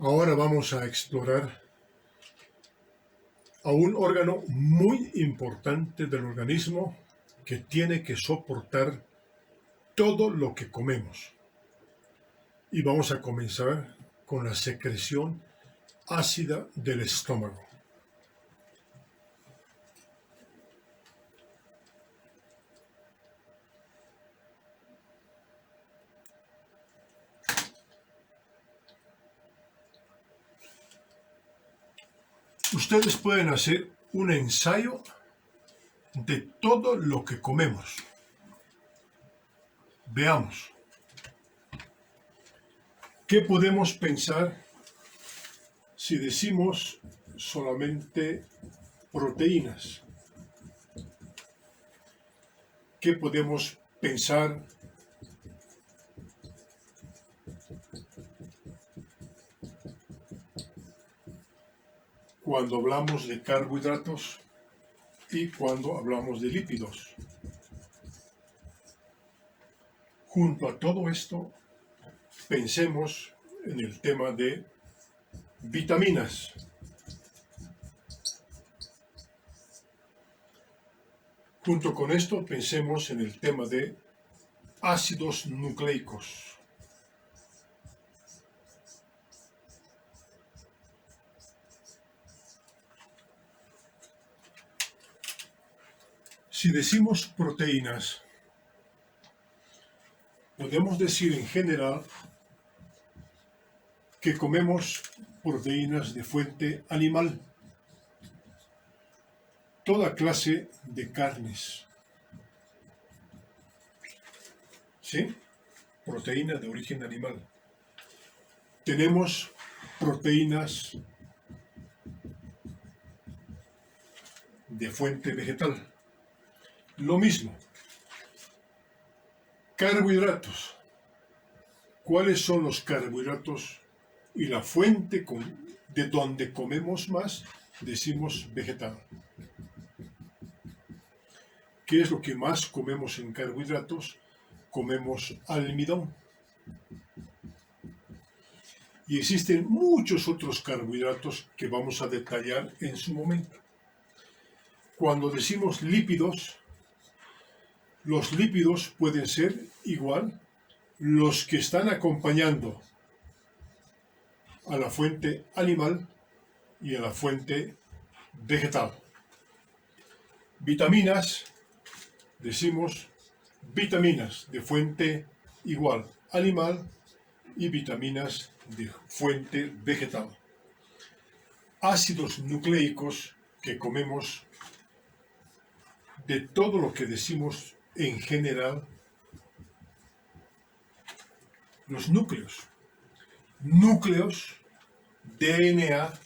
Ahora vamos a explorar a un órgano muy importante del organismo que tiene que soportar todo lo que comemos. Y vamos a comenzar con la secreción ácida del estómago. Ustedes pueden hacer un ensayo de todo lo que comemos. Veamos. ¿Qué podemos pensar si decimos solamente proteínas? ¿Qué podemos pensar cuando hablamos de carbohidratos y cuando hablamos de lípidos? Junto a todo esto, pensemos en el tema de vitaminas. Junto con esto, pensemos en el tema de ácidos nucleicos. Si decimos proteínas, podemos decir en general que comemos proteínas de fuente animal, toda clase de carnes, ¿sí? Proteína de origen animal. Tenemos proteínas de fuente vegetal. Lo mismo. Carbohidratos. ¿Cuáles son los carbohidratos? Y la fuente de donde comemos más, decimos vegetal. ¿Qué es lo que más comemos en carbohidratos? Comemos almidón. Y existen muchos otros carbohidratos que vamos a detallar en su momento. Cuando decimos lípidos, los lípidos pueden ser igual los que están acompañando a la fuente animal y a la fuente vegetal. Vitaminas, decimos vitaminas de fuente igual animal y vitaminas de fuente vegetal. Ácidos nucleicos que comemos de todo lo que decimos en general, los núcleos, DNA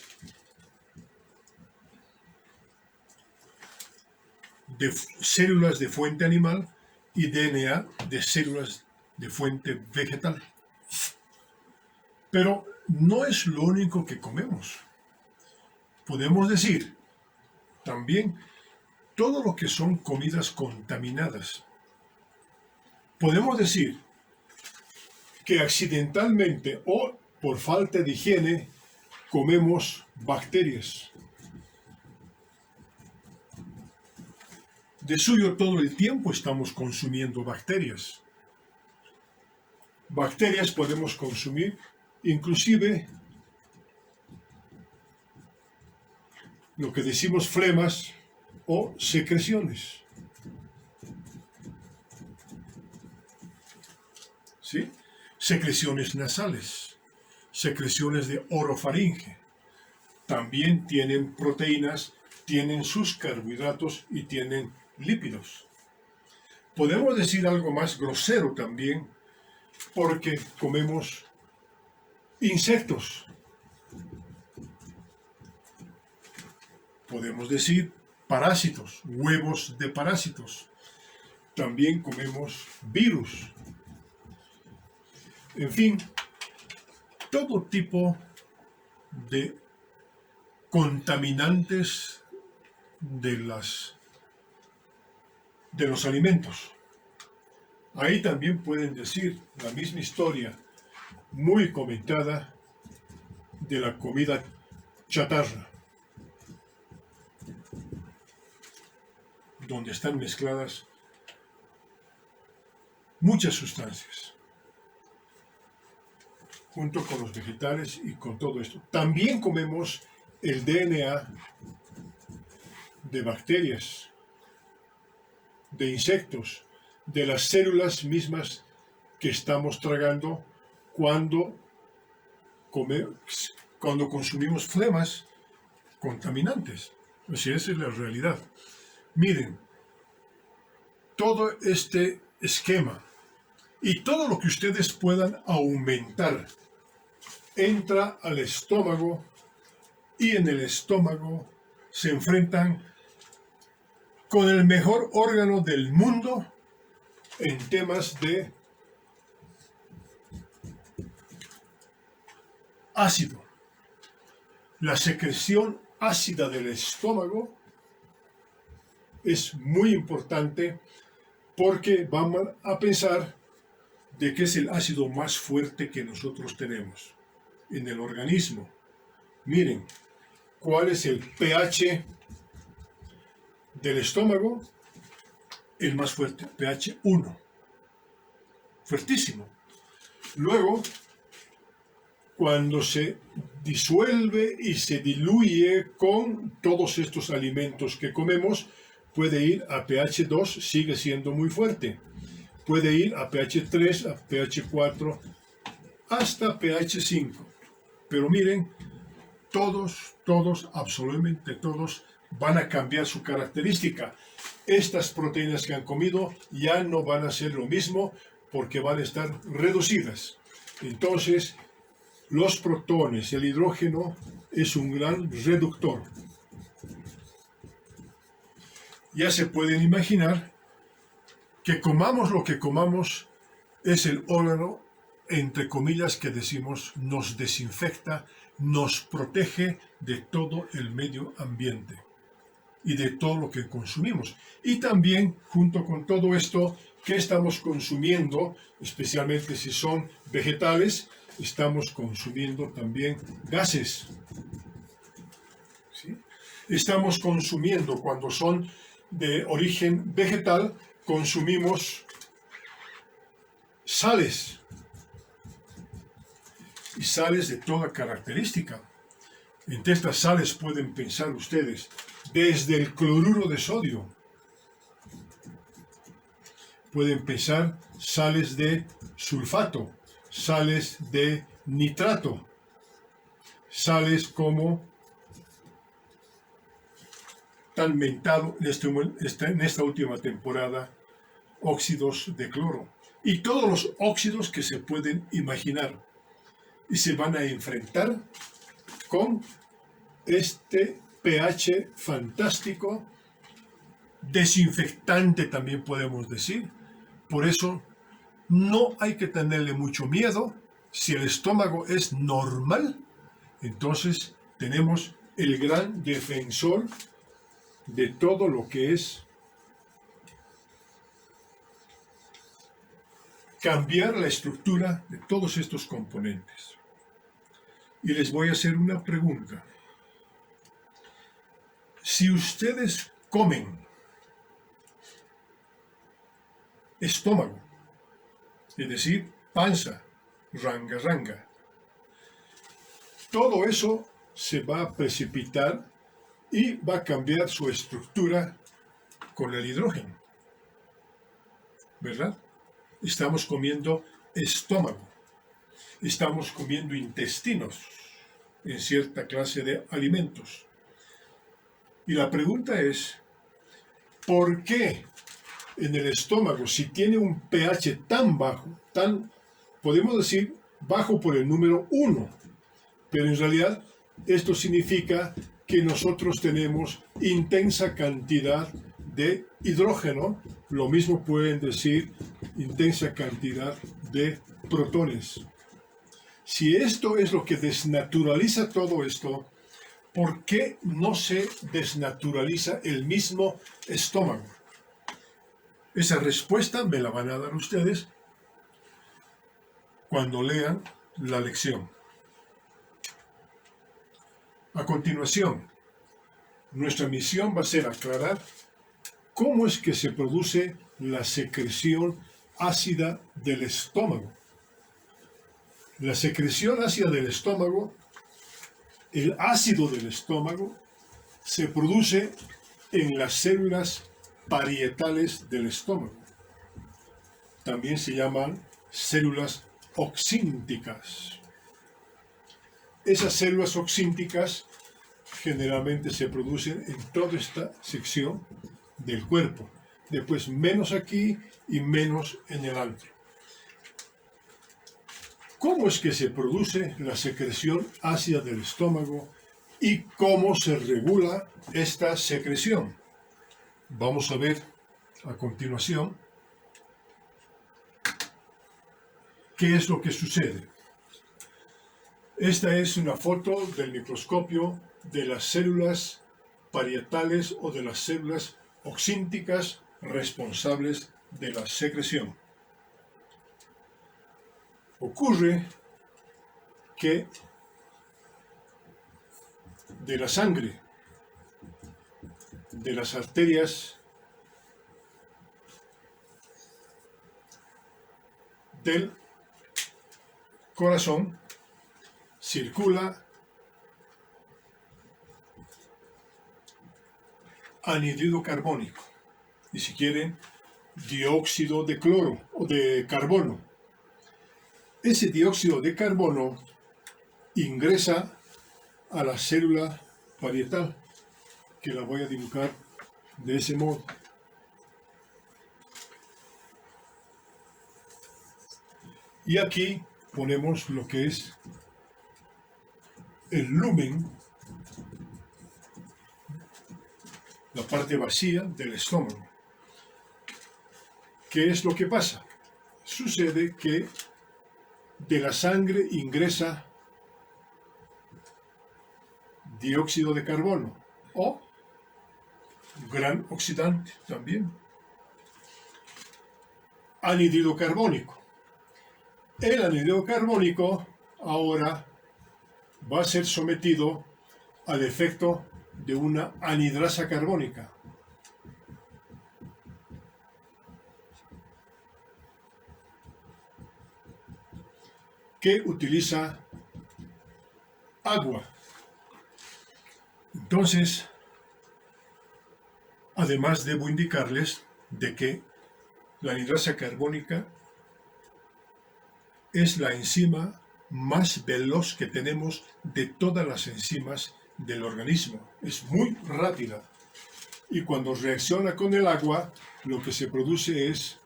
de células de fuente animal y DNA de células de fuente vegetal. Pero no es lo único que comemos. Podemos decir también todo lo que son comidas contaminadas. Podemos decir que accidentalmente o por falta de higiene comemos bacterias. De suyo todo el tiempo estamos consumiendo bacterias. Bacterias podemos consumir inclusive lo que decimos flemas o secreciones. ¿Sí? Secreciones nasales, secreciones de orofaringe. También tienen proteínas, tienen sus carbohidratos y tienen lípidos. Podemos decir algo más grosero también, porque comemos insectos. Podemos decir parásitos, huevos de parásitos. También comemos virus. En fin, todo tipo de contaminantes de los alimentos. Ahí también pueden decir la misma historia, muy comentada, de la comida chatarra, donde están mezcladas muchas sustancias, junto con los vegetales y con todo esto. También comemos el DNA de bacterias, de insectos, de las células mismas que estamos tragando cuando consumimos flemas contaminantes. Así esa es la realidad. Miren, todo este esquema y todo lo que ustedes puedan aumentar entra al estómago y en el estómago se enfrentan con el mejor órgano del mundo en temas de ácido. La secreción ácida del estómago es muy importante porque vamos a pensar de que es el ácido más fuerte que nosotros tenemos en el organismo. Miren, ¿cuál es el pH del estómago? El más fuerte, pH 1. Fuertísimo. Luego, cuando se disuelve y se diluye con todos estos alimentos que comemos, puede ir a pH 2, sigue siendo muy fuerte. Puede ir a pH 3, a pH 4, hasta pH 5. Pero miren, todos, absolutamente todos, van a cambiar su característica. Estas proteínas que han comido ya no van a ser lo mismo porque van a estar reducidas. Entonces, los protones, el hidrógeno, es un gran reductor. Ya se pueden imaginar que comamos lo que comamos, es el órgano, entre comillas, que decimos, nos desinfecta, nos protege de todo el medio ambiente y de todo lo que consumimos. Y también, junto con todo esto, ¿qué estamos consumiendo? Especialmente si son vegetales, estamos consumiendo también gases. ¿Sí? Estamos consumiendo, cuando son de origen vegetal, consumimos sales. Y sales de toda característica. Entre estas sales pueden pensar ustedes, desde el cloruro de sodio. Pueden pensar sales de sulfato, sales de nitrato, sales como tan mentado en esta última temporada, óxidos de cloro. Y todos los óxidos que se pueden imaginar. Y se van a enfrentar con este pH fantástico, desinfectante también podemos decir. Por eso no hay que tenerle mucho miedo. Si el estómago es normal, entonces tenemos el gran defensor de todo lo que es cambiar la estructura de todos estos componentes. Y les voy a hacer una pregunta. Si ustedes comen estómago, es decir, panza, ranga, todo eso se va a precipitar y va a cambiar su estructura con el hidrógeno, ¿verdad? Estamos comiendo estómago, estamos comiendo intestinos en cierta clase de alimentos. Y la pregunta es, ¿por qué en el estómago, si tiene un pH tan bajo, podemos decir, bajo por el número 1, pero en realidad esto significa que nosotros tenemos intensa cantidad de hidrógeno, lo mismo pueden decir intensa cantidad de protones. Si esto es lo que desnaturaliza todo esto, ¿por qué no se desnaturaliza el mismo estómago? Esa respuesta me la van a dar ustedes cuando lean la lección. A continuación, nuestra misión va a ser aclarar cómo es que se produce la secreción ácida del estómago. La secreción ácida del estómago, el ácido del estómago, se produce en las células parietales del estómago. También se llaman células oxínticas. Esas células oxínticas generalmente se producen en toda esta sección del cuerpo, después menos aquí y menos en el antro. ¿Cómo es que se produce la secreción ácida del estómago y cómo se regula esta secreción? Vamos a ver a continuación qué es lo que sucede. Esta es una foto del microscopio de las células parietales o de las células oxínticas responsables de la secreción. Ocurre que de la sangre, de las arterias del corazón, circula anhídrido carbónico y, si quieren, dióxido de cloro o de carbono. Ese dióxido de carbono ingresa a la célula parietal, que la voy a dibujar de ese modo. Y aquí ponemos lo que es el lumen, la parte vacía del estómago. ¿Qué es lo que pasa? Sucede que de la sangre ingresa dióxido de carbono o gran oxidante también, anhídrido carbónico. El anhídrido carbónico ahora va a ser sometido al efecto de una anhidrasa carbónica. Que utiliza agua. Entonces, además debo indicarles de que la anhidrasa carbónica es la enzima más veloz que tenemos de todas las enzimas del organismo. Es muy rápida. Y cuando reacciona con el agua, lo que se produce es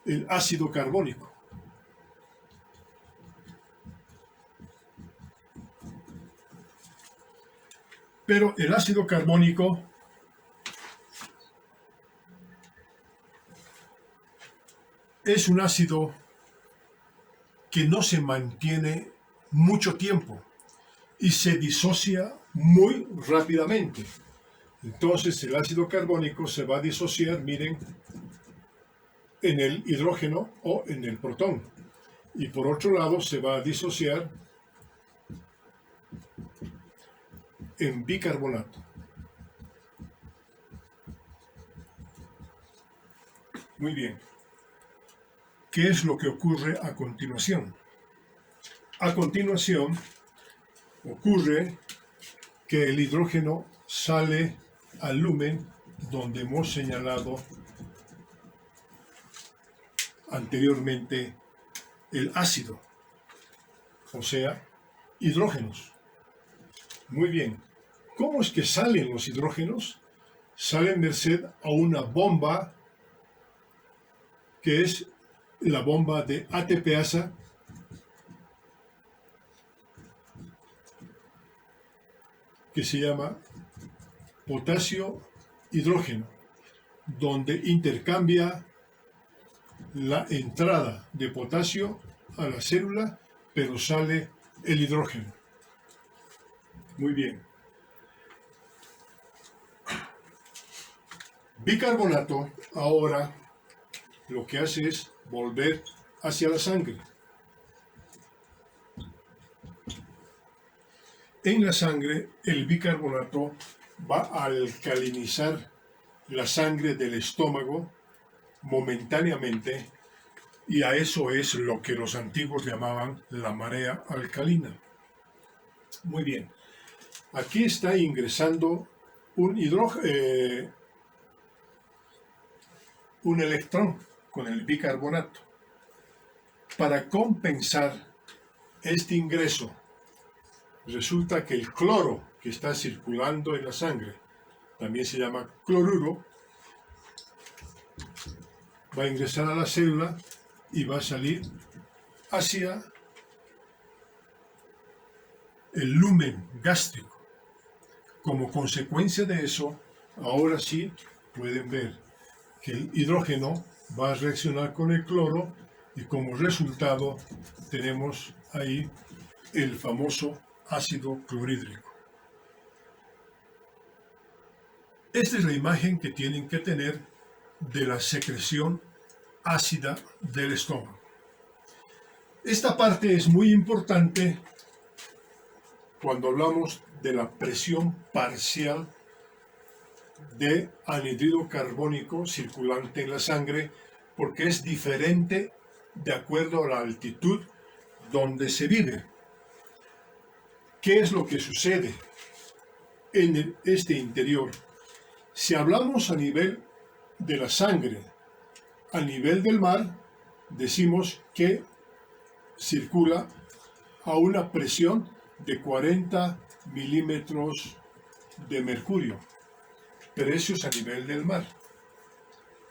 el ácido carbónico. Pero el ácido carbónico es un ácido que no se mantiene mucho tiempo y se disocia muy rápidamente. Entonces el ácido carbónico se va a disociar, miren, en el hidrógeno o en el protón. Y por otro lado se va a disociar en bicarbonato. Muy bien. ¿Qué es lo que ocurre a continuación? A continuación ocurre que el hidrógeno sale al lumen donde hemos señalado anteriormente el ácido, o sea, hidrógenos. Muy bien. ¿Cómo es que salen los hidrógenos? Salen merced a una bomba que es la bomba de ATPasa, que se llama potasio-hidrógeno, donde intercambia la entrada de potasio a la célula, pero sale el hidrógeno. Muy bien. bicarbonato ahora lo que hace es volver hacia la sangre. En la sangre, el bicarbonato va a alcalinizar la sangre del estómago momentáneamente, y a eso es lo que los antiguos llamaban la marea alcalina. Muy bien, aquí está ingresando un electrón con el bicarbonato. Para compensar este ingreso, resulta que el cloro que está circulando en la sangre, también se llama cloruro, va a ingresar a la célula y va a salir hacia el lumen gástrico. Como consecuencia de eso, ahora sí pueden ver que el hidrógeno va a reaccionar con el cloro y como resultado tenemos ahí el famoso ácido clorhídrico. Esta es la imagen que tienen que tener de la secreción ácida del estómago. Esta parte es muy importante cuando hablamos de la presión parcial de anhídrido carbónico circulante en la sangre, porque es diferente de acuerdo a la altitud donde se vive. ¿Qué es lo que sucede en este interior? Si hablamos a nivel de la sangre, a nivel del mar, decimos que circula a una presión de 40 milímetros de mercurio, pero eso es a nivel del mar.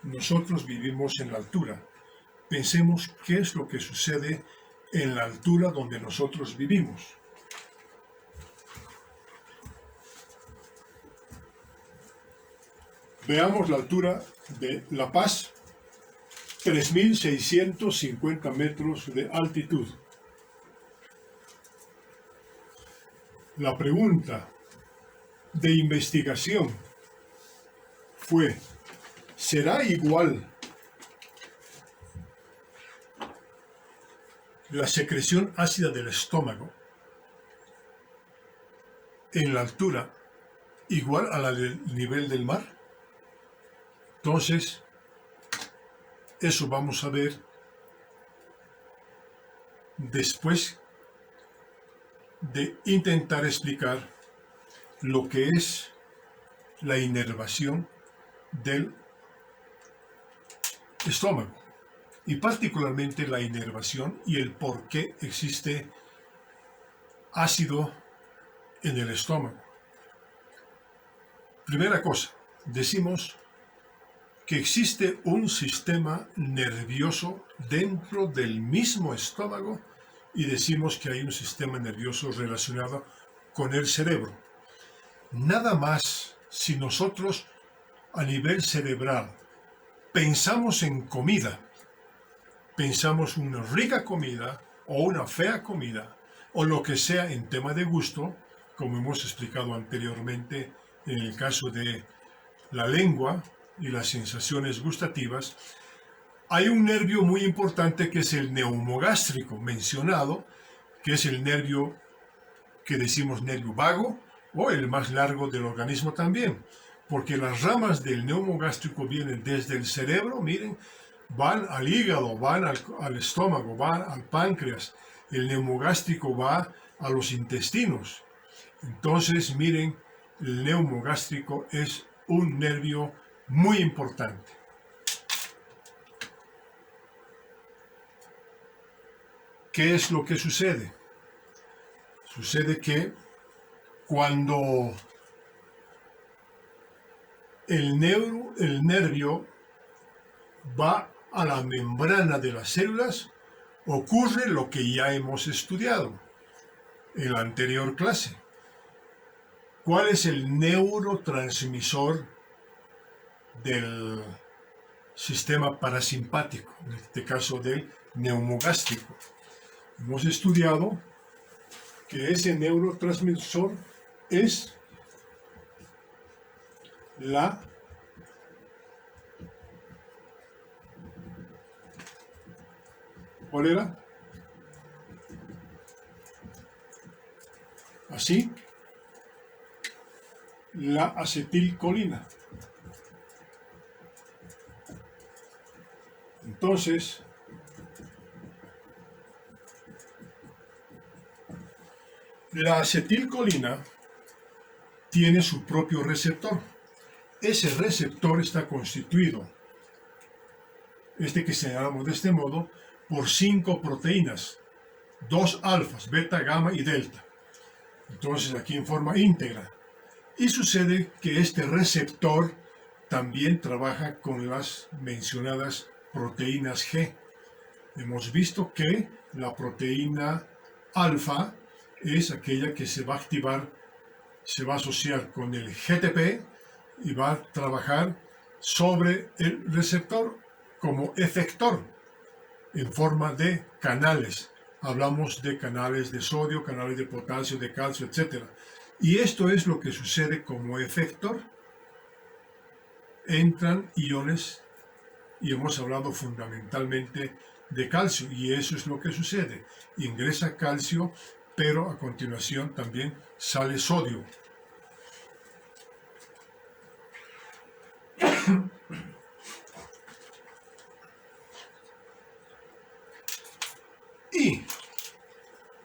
Nosotros vivimos en la altura. Pensemos qué es lo que sucede en la altura donde nosotros vivimos. Veamos la altura de La Paz, 3.650 metros de altitud. La pregunta de investigación fue, ¿será igual la secreción ácida del estómago en la altura igual a la del nivel del mar? Entonces, eso vamos a ver después de intentar explicar lo que es la inervación del estómago y particularmente la inervación y el por qué existe ácido en el estómago. Primera cosa, decimos que existe un sistema nervioso dentro del mismo estómago y decimos que hay un sistema nervioso relacionado con el cerebro. Nada más si nosotros a nivel cerebral pensamos en comida, pensamos una rica comida o una fea comida o lo que sea en tema de gusto, como hemos explicado anteriormente en el caso de la lengua y las sensaciones gustativas, hay un nervio muy importante que es el neumogástrico mencionado, que es el nervio que decimos nervio vago o el más largo del organismo también, porque las ramas del neumogástrico vienen desde el cerebro, miren, van al hígado, van al estómago, van al páncreas, el neumogástrico va a los intestinos. Entonces, miren, el neumogástrico es un nervio muy importante. ¿Qué es lo que sucede? Sucede que cuando el nervio va a la membrana de las células, ocurre lo que ya hemos estudiado en la anterior clase. ¿Cuál es el neurotransmisor del sistema parasimpático, en este caso del neumogástrico? Hemos estudiado que ese neurotransmisor es la ¿Cuál era? Así, la acetilcolina. Entonces, la acetilcolina tiene su propio receptor. Ese receptor está constituido, que señalamos de este modo, por 5 proteínas, 2 alfas, beta, gamma y delta. Entonces aquí en forma íntegra. Y sucede que este receptor también trabaja con las mencionadas proteínas G. Hemos visto que la proteína alfa es aquella que se va a activar, se va a asociar con el GTP y va a trabajar sobre el receptor como efector en forma de canales. Hablamos de canales de sodio, canales de potasio, de calcio, etc. Y esto es lo que sucede como efector. Entran iones y hemos hablado fundamentalmente de calcio y eso es lo que sucede. Ingresa calcio, pero a continuación también sale sodio. Y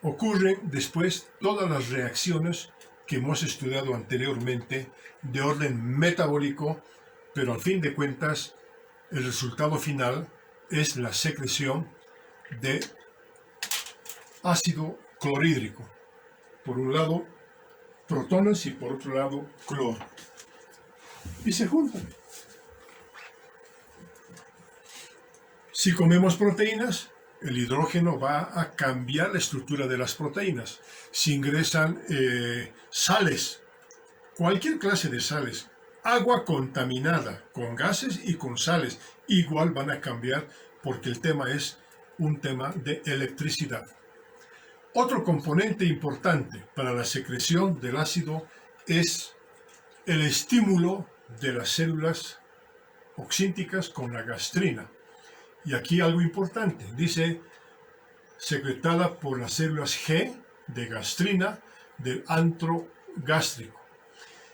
ocurren después todas las reacciones que hemos estudiado anteriormente de orden metabólico, pero al fin de cuentas el resultado final es la secreción de ácido clorhídrico. Por un lado protones y por otro lado cloro. Y se juntan. Si comemos proteínas, el hidrógeno va a cambiar la estructura de las proteínas. Si ingresan sales, cualquier clase de sales, agua contaminada con gases y con sales, igual van a cambiar porque el tema es un tema de electricidad. Otro componente importante para la secreción del ácido es el estímulo de las células oxínticas con la gastrina. Y aquí algo importante, dice secretada por las células G de gastrina del antro gástrico.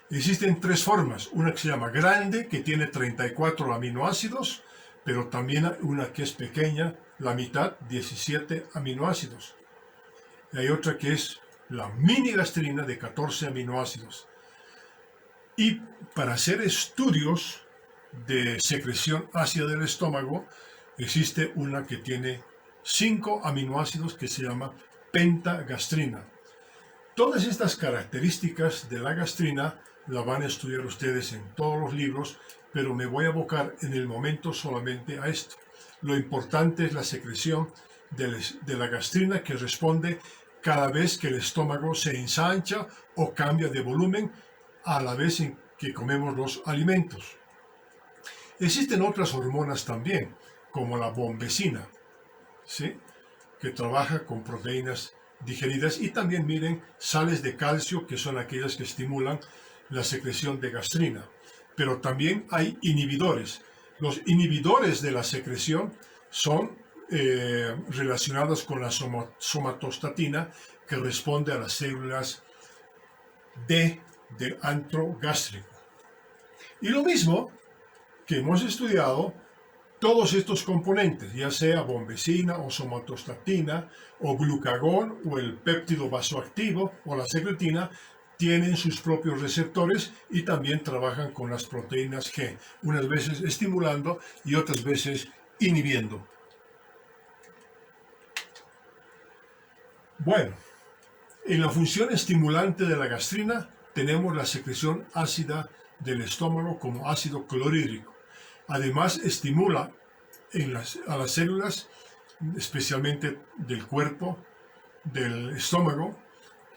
Existen 3 formas, una que se llama grande, que tiene 34 aminoácidos, pero también una que es pequeña, la mitad, 17 aminoácidos. Y hay otra que es la mini gastrina de 14 aminoácidos. Y para hacer estudios de secreción ácida del estómago, existe una que tiene 5 aminoácidos que se llama pentagastrina. Todas estas características de la gastrina la van a estudiar ustedes en todos los libros, pero me voy a abocar en el momento solamente a esto. Lo importante es la secreción de la gastrina que responde cada vez que el estómago se ensancha o cambia de volumen a la vez en que comemos los alimentos. Existen otras hormonas también, como la bombecina, ¿sí?, que trabaja con proteínas digeridas, y también miren sales de calcio, que son aquellas que estimulan la secreción de gastrina. Pero también hay inhibidores. Los inhibidores de la secreción son relacionados con la somatostatina, que responde a las células D del antro gástrico. Y lo mismo que hemos estudiado, todos estos componentes, ya sea bombecina o somatostatina o glucagón o el péptido vasoactivo o la secretina, tienen sus propios receptores y también trabajan con las proteínas G, unas veces estimulando y otras veces inhibiendo. Bueno, en la función estimulante de la gastrina tenemos la secreción ácida del estómago como ácido clorhídrico. Además, estimula a las células, especialmente del cuerpo, del estómago,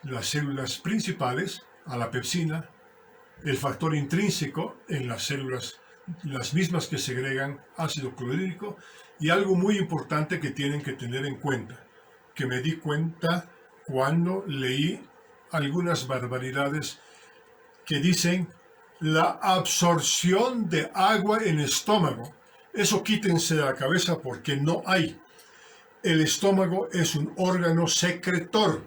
las células principales, a la pepsina, el factor intrínseco en las células, las mismas que segregan ácido clorhídrico, y algo muy importante que tienen que tener en cuenta, que me di cuenta cuando leí algunas barbaridades que dicen la absorción de agua en el estómago. Eso quítense de la cabeza porque no hay. el estómago es un órgano secretor.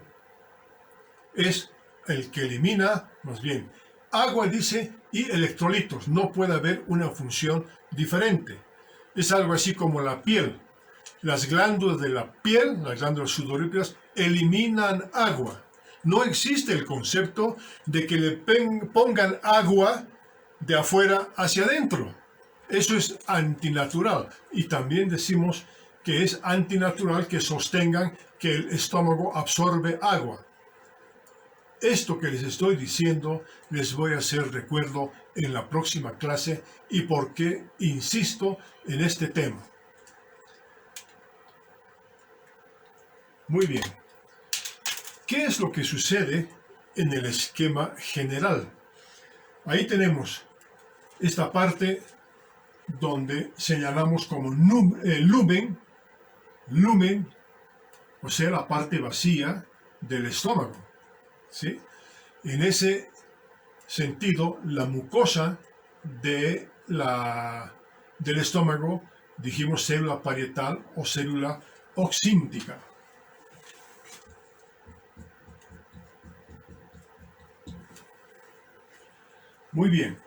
Es el que elimina, más bien, agua, dice, y electrolitos. No puede haber una función diferente. Es algo así como la piel. Las glándulas de la piel, las glándulas sudoríparas, eliminan agua. No existe el concepto de que le pongan agua de afuera hacia adentro. Eso es antinatural. Y también decimos que es antinatural que sostengan que el estómago absorbe agua. Esto que les estoy diciendo les voy a hacer recuerdo en la próxima clase y por qué insisto en este tema. Muy bien. ¿Qué es lo que sucede en el esquema general? Ahí tenemos esta parte donde señalamos como lumen, o sea, la parte vacía del estómago, ¿sí? En ese sentido, la mucosa del estómago, dijimos célula parietal o célula oxíntica. Muy bien.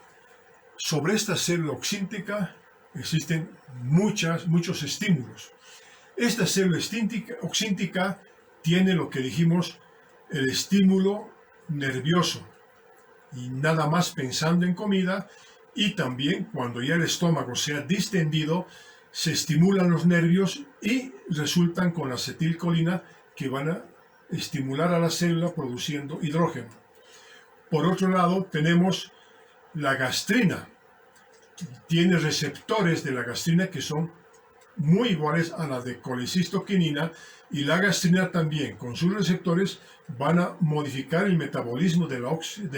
Sobre esta célula oxíntica existen muchos estímulos. Esta célula oxíntica tiene lo que dijimos, el estímulo nervioso, y nada más pensando en comida, y también cuando ya el estómago se ha distendido, se estimulan los nervios y resultan con la acetilcolina que van a estimular a la célula produciendo hidrógeno. Por otro lado, tenemos la gastrina. Tiene receptores de la gastrina que son muy iguales a la de colecistoquinina, y la gastrina también, con sus receptores, van a modificar el metabolismo de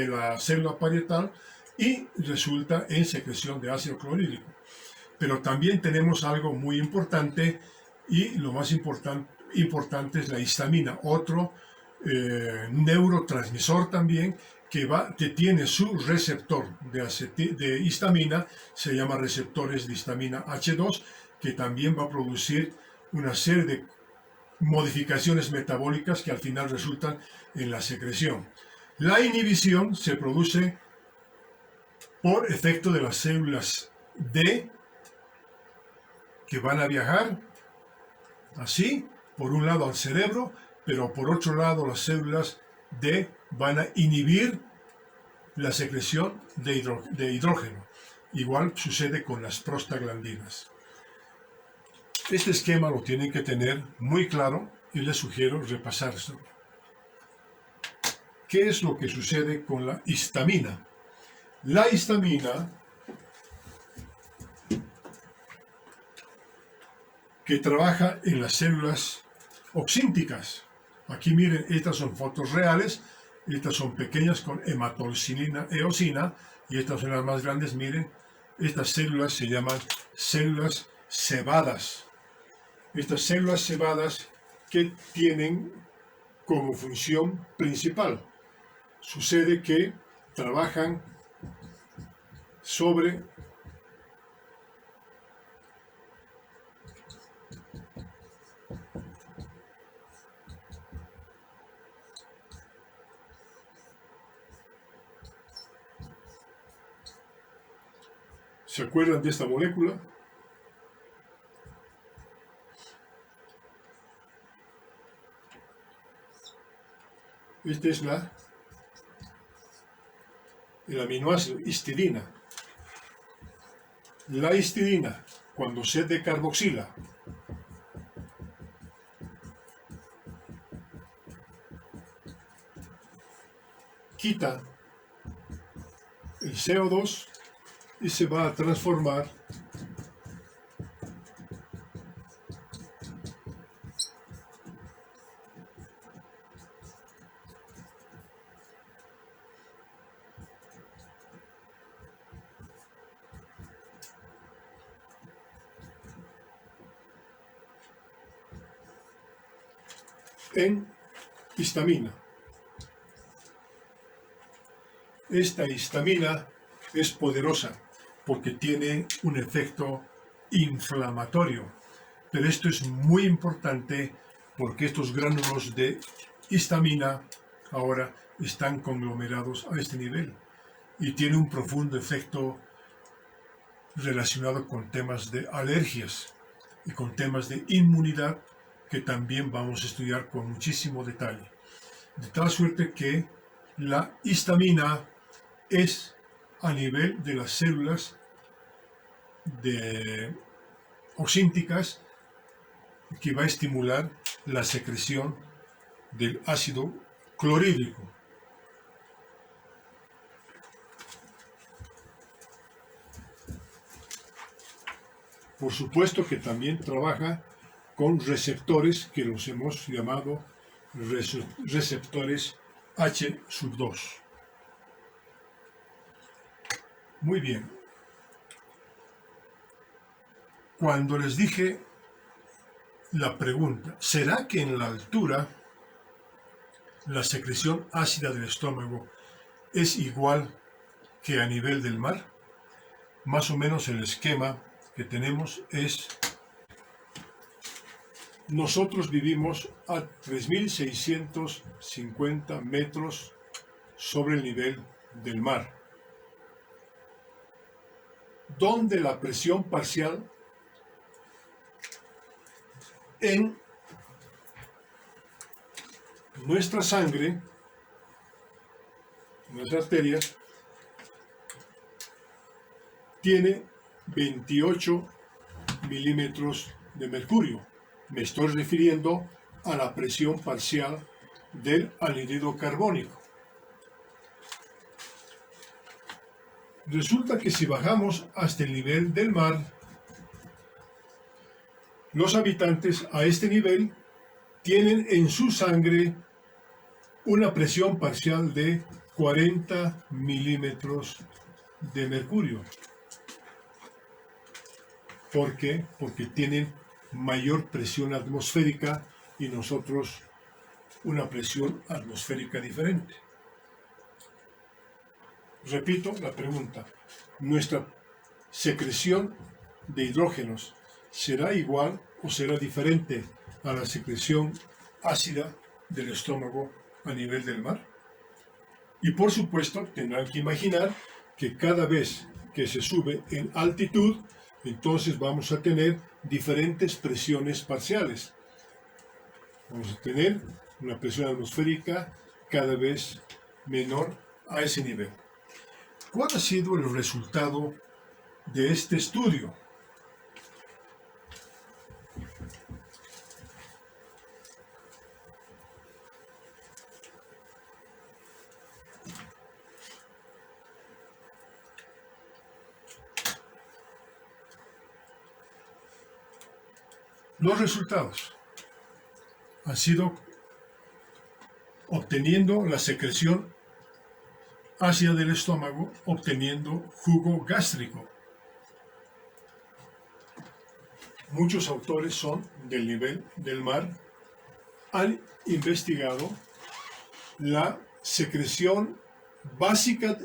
la célula parietal y resulta en secreción de ácido clorhídrico. Pero también tenemos algo muy importante, y lo más importante es la histamina, otro neurotransmisor también que tiene su receptor de histamina, se llama receptores de histamina H2, que también va a producir una serie de modificaciones metabólicas que al final resultan en la secreción. La inhibición se produce por efecto de las células D, que van a viajar así, por un lado al cerebro, pero por otro lado las células D van a inhibir la secreción de hidrógeno. Igual sucede con las prostaglandinas. Este esquema lo tienen que tener muy claro y les sugiero repasárselo. ¿Qué es lo que sucede con la histamina? La histamina, que trabaja en las células oxínticas. Aquí miren, estas son fotos reales, estas son pequeñas con hematolcina, eosina, y estas son las más grandes. Miren, estas células se llaman células cebadas. Estas células cebadas que tienen como función principal, sucede que trabajan sobre ¿se acuerdan de esta molécula? Esta es el aminoácido histidina. La histidina, cuando se decarboxila, quita el CO2 y se va a transformar en histamina. Esta histamina es poderosa porque tiene un efecto inflamatorio. Pero esto es muy importante porque estos gránulos de histamina ahora están conglomerados a este nivel y tiene un profundo efecto relacionado con temas de alergias y con temas de inmunidad que también vamos a estudiar con muchísimo detalle. De tal suerte que la histamina es a nivel de las células oxínticas que va a estimular la secreción del ácido clorhídrico. Por supuesto que también trabaja con receptores que los hemos llamado receptores H2. Muy bien. Cuando les dije la pregunta, ¿será que en la altura la secreción ácida del estómago es igual que a nivel del mar? Más o menos el esquema que tenemos es: nosotros vivimos a 3.650 metros sobre el nivel del mar, donde la presión parcial en nuestra sangre, nuestras arterias, tiene 28 milímetros de mercurio. Me estoy refiriendo a la presión parcial del anhídrido carbónico. Resulta que si bajamos hasta el nivel del mar, los habitantes a este nivel tienen en su sangre una presión parcial de 40 milímetros de mercurio. ¿Por qué? Porque tienen mayor presión atmosférica y nosotros una presión atmosférica diferente. Repito la pregunta: ¿nuestra secreción de hidrógenos será igual o será diferente a la secreción ácida del estómago a nivel del mar? Y por supuesto tendrán que imaginar que cada vez que se sube en altitud, entonces vamos a tener diferentes presiones parciales. Vamos a tener una presión atmosférica cada vez menor a ese nivel. ¿Cuál ha sido el resultado de este estudio? Los resultados han sido obteniendo la secreción ácida del estómago, obteniendo jugo gástrico. Muchos autores son del nivel del mar, han investigado la secreción básica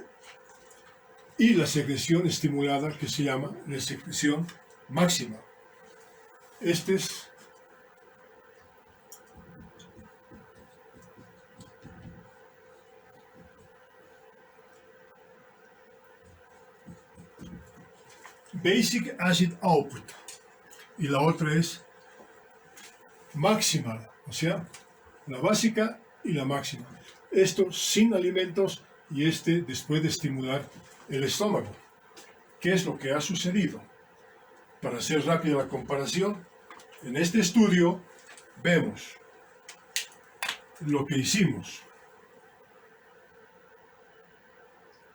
y la secreción estimulada, que se llama la secreción máxima. Este es Basic Acid Output y la otra es Maximal, o sea, la básica y la máxima. Esto sin alimentos y este después de estimular el estómago. ¿Qué es lo que ha sucedido? Para hacer rápida la comparación, en este estudio vemos lo que hicimos.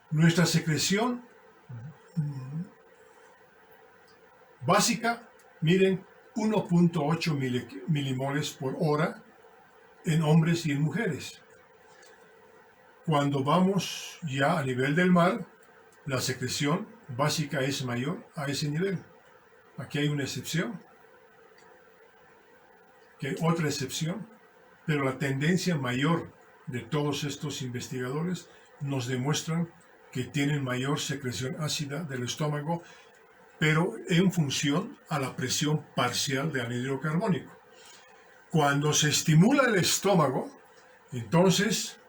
Nuestra secreción básica, miren, 1.8 milimoles por hora en hombres y en mujeres. Cuando vamos ya a nivel del mar, la secreción básica es mayor a ese nivel. Aquí hay una excepción, que hay otra excepción, pero la tendencia mayor de todos estos investigadores nos demuestran que tienen mayor secreción ácida del estómago pero en función a la presión parcial de anhídrido carbónico. Cuando se estimula el estómago, entonces,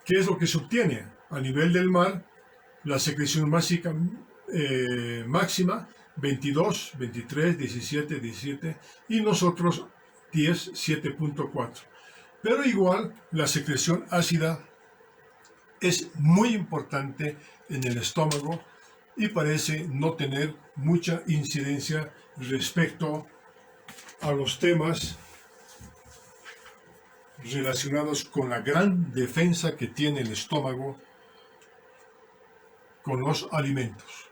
¿qué es lo que se obtiene? A nivel del mar, la secreción básica máxima 22, 23, 17, 17 y nosotros 10, 7.4. Pero igual la secreción ácida es muy importante en el estómago y parece no tener mucha incidencia respecto a los temas relacionados con la gran defensa que tiene el estómago con los alimentos.